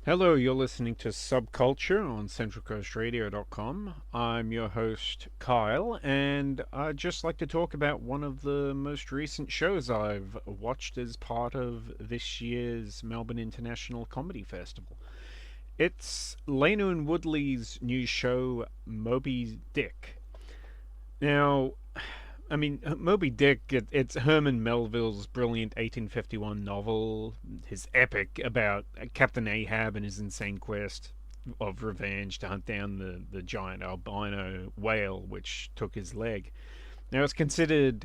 Hello, you're listening to Subculture on CentralCoastRadio.com. I'm your host, Kyle, and I'd just like to talk about one of the most recent shows I've watched as part of this year's Melbourne International Comedy Festival. It's Lano and Woodley's new show, Moby Dick. Now, Moby Dick, it's Herman Melville's brilliant 1851 novel, his epic about Captain Ahab and his insane quest of revenge to hunt down the giant albino whale which took his leg. Now, it's considered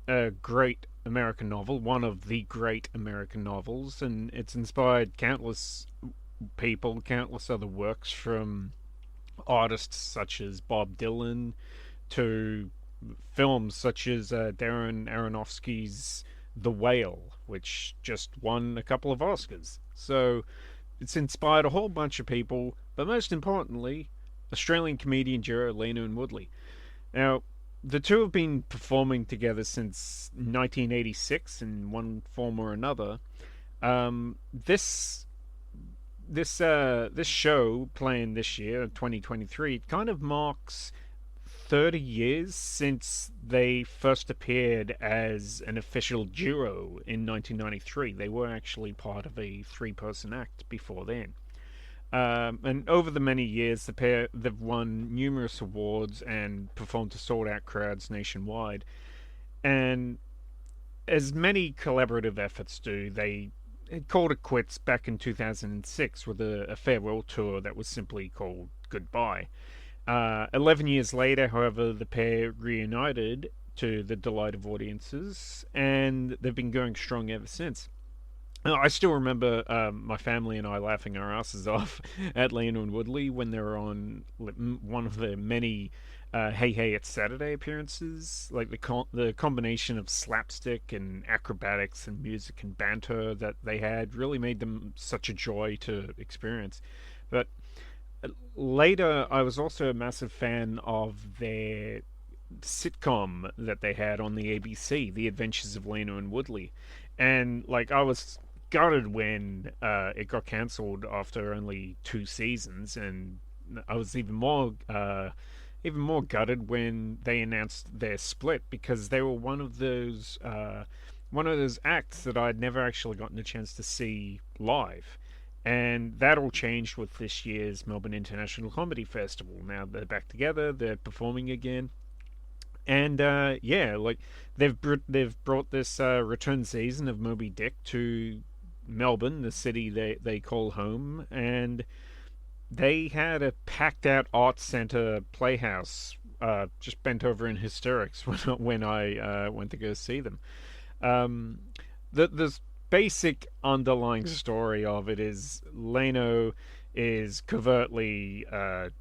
a great American novel, one of the great American novels, and it's inspired countless people, countless other works from artists such as Bob Dylan to films such as Darren Aronofsky's The Whale, which just won a couple of Oscars. So it's inspired a whole bunch of people, but most importantly, Australian comedian duo Lano and Woodley. Now, the two have been performing together since 1986 in one form or another. This show playing this year, 2023, it kind of marks 30 years since they first appeared as an official duo in 1993. They were actually part of a three-person act before then. And over the many years, the pair they've won numerous awards and performed to sold-out crowds nationwide. And as many collaborative efforts do, they called it quits back in 2006 with a farewell tour that was simply called Goodbye. 11 years later, however, the pair reunited to the delight of audiences, and they've been going strong ever since. I still remember my family and I laughing our asses off at Lano and Woodley when they were on one of the many Hey Hey It's Saturday appearances. Like the combination of slapstick and acrobatics and music and banter that they had really made them such a joy to experience. But later, I was also a massive fan of their sitcom that they had on the ABC, The Adventures of Lano and Woodley. And, like, I was gutted when it got cancelled after only two seasons, and I was even more gutted when they announced their split because they were one of those acts that I'd never actually gotten a chance to see live. And that all changed with this year's Melbourne International Comedy Festival. Now they're back together, they're performing again, and yeah, like they've brought this return season of Moby Dick to Melbourne, the city they call home, and they had a packed out arts centre playhouse, just bent over in hysterics when I went to go see them. Um, the basic underlying story of it is Leno is covertly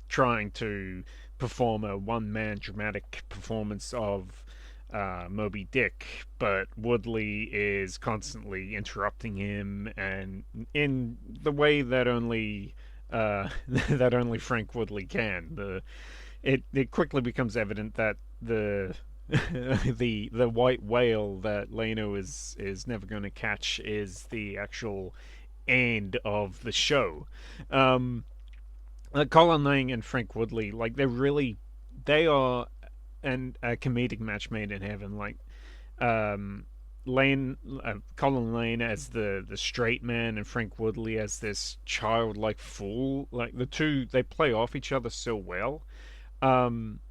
trying to perform a one man dramatic performance of Moby Dick, but Woodley is constantly interrupting him, and in the way that only that only Frank Woodley can. It quickly becomes evident that the white whale that Leno is never going to catch is the actual end of the show. Um, Colin Lang and Frank Woodley, like they are a comedic match made in heaven. Like um, Colin Lane as the straight man and Frank Woodley as this childlike fool. Like the two, they play off each other so well. Um,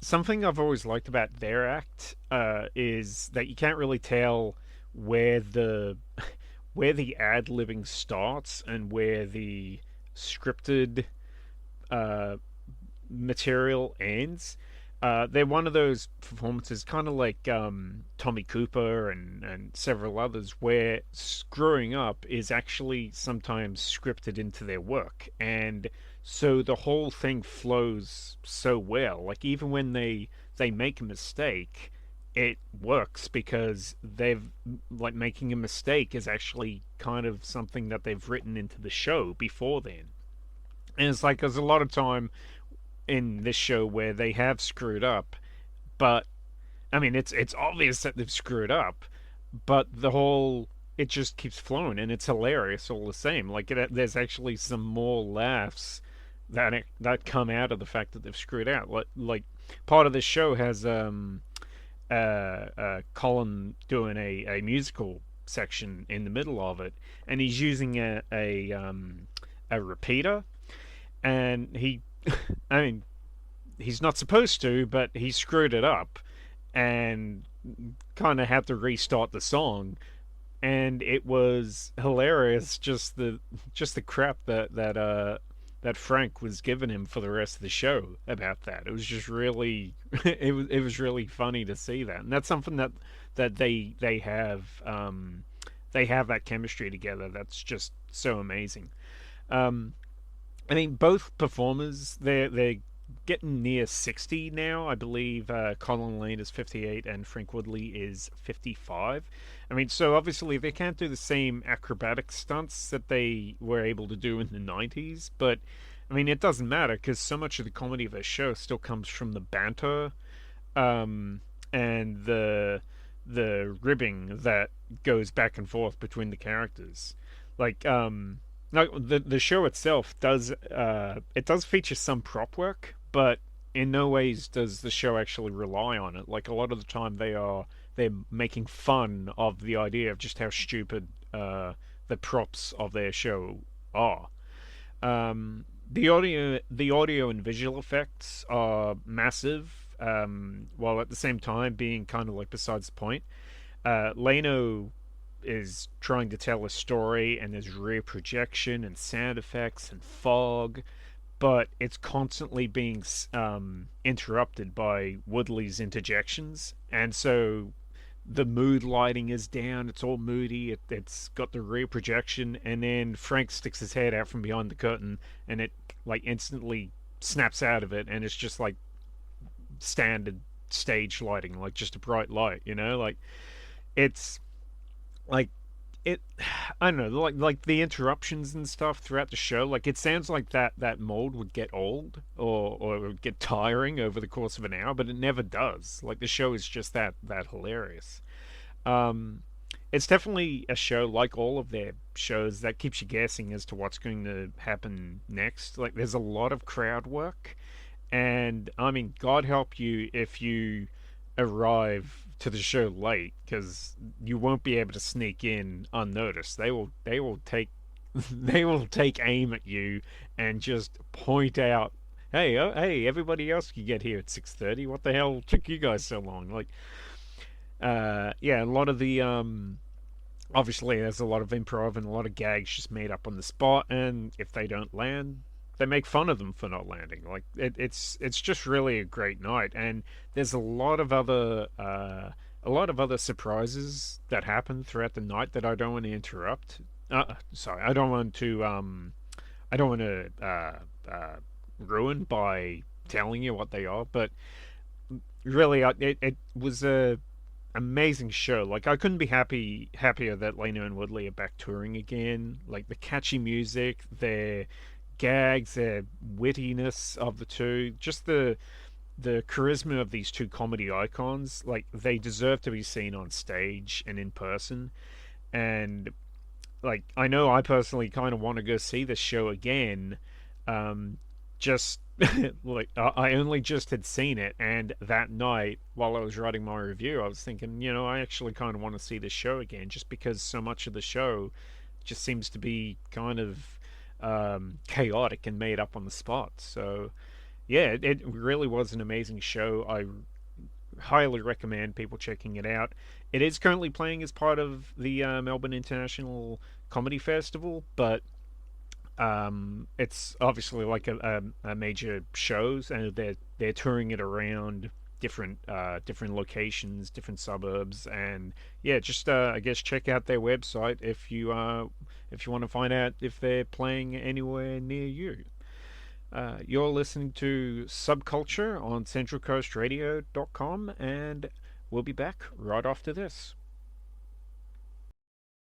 Something I've always liked about their act is that you can't really tell where the where the ad libbing starts and where the scripted uh, material ends. They're one of those performances, kind of like Tommy Cooper and several others, where screwing up is actually sometimes scripted into their work, and so the whole thing flows so well. Like even when they make a mistake, it works because they've like making a mistake is actually kind of something that they've written into the show before then. And it's like there's a lot of time in this show where they have screwed up, but I mean it's obvious that they've screwed up, but the whole it just keeps flowing, and it's hilarious all the same. Like there's actually some more laughs that come out of the fact that they've screwed out. Like part of this show has Colin doing a musical section in the middle of it, and he's using a repeater, and I mean, he's not supposed to, but he screwed it up, and kind of had to restart the song, and it was hilarious. Just the crap that Frank was giving him for the rest of the show about that. It was just really it was really funny to see that, and that's something that they have that chemistry together. That's just so amazing. Um, I mean, both performers they're getting near 60 now. I believe Colin Lane is 58 and Frank Woodley is 55. I mean, so obviously they can't do the same acrobatic stunts that they were able to do in the 90s, but I mean, it doesn't matter because so much of the comedy of the show still comes from the banter um, and the ribbing that goes back and forth between the characters. Like, no, the show itself does it does feature some prop work, but in no ways does the show actually rely on it. Like a lot of the time, they're making fun of the idea of just how stupid the props of their show are. The audio and visual effects are massive, while at the same time being kind of like besides the point. Lano is trying to tell a story, and there's rear projection and sound effects and fog, but it's constantly being interrupted by Woodley's interjections, and so the mood lighting is down. It's all moody. It's got the rear projection, and then Frank sticks his head out from behind the curtain, and it like instantly snaps out of it, and it's just like standard stage lighting, like just a bright light. Like it's like it I don't know, like the interruptions and stuff throughout the show, like it sounds like that mold would get old or it would get tiring over the course of an hour, but it never does. Like the show is just that hilarious. um it's definitely a show, like all of their shows, that keeps you guessing as to what's going to happen next. Like there's a lot of crowd work, and I mean, God help you if you arrive to the show late, because you won't be able to sneak in unnoticed. They will take they will take aim at you and just point out, hey, hey, everybody else can get here at 6:30. What the hell took you guys so long? Like, yeah, a lot of the obviously there's a lot of improv and a lot of gags just made up on the spot, and if they don't land, they make fun of them for not landing. Like it's just really a great night, and there's a lot of other surprises that happen throughout the night that I don't want to interrupt. Sorry, I don't want to ruin by telling you what they are, but really, it was a amazing show. Like I couldn't be happier that Lano and Woodley are back touring again. Like the catchy music, their gags, their wittiness of the two, just the charisma of these two comedy icons. Like they deserve to be seen on stage and in person. And like I know I personally kind of want to go see this show again. Just like I only just had seen it, and that night while I was writing my review, I was thinking, I actually kind of want to see this show again, just because so much of the show just seems to be kind of chaotic and made up on the spot. So yeah, it really was an amazing show. I highly recommend people checking it out. It is currently playing as part of the Melbourne International Comedy Festival, but it's obviously like a major shows, and they're touring it around different locations, different suburbs, and yeah, just I guess check out their website if you want to find out if they're playing anywhere near you. You're listening to Subculture on CentralCoastRadio.com, and we'll be back right after this.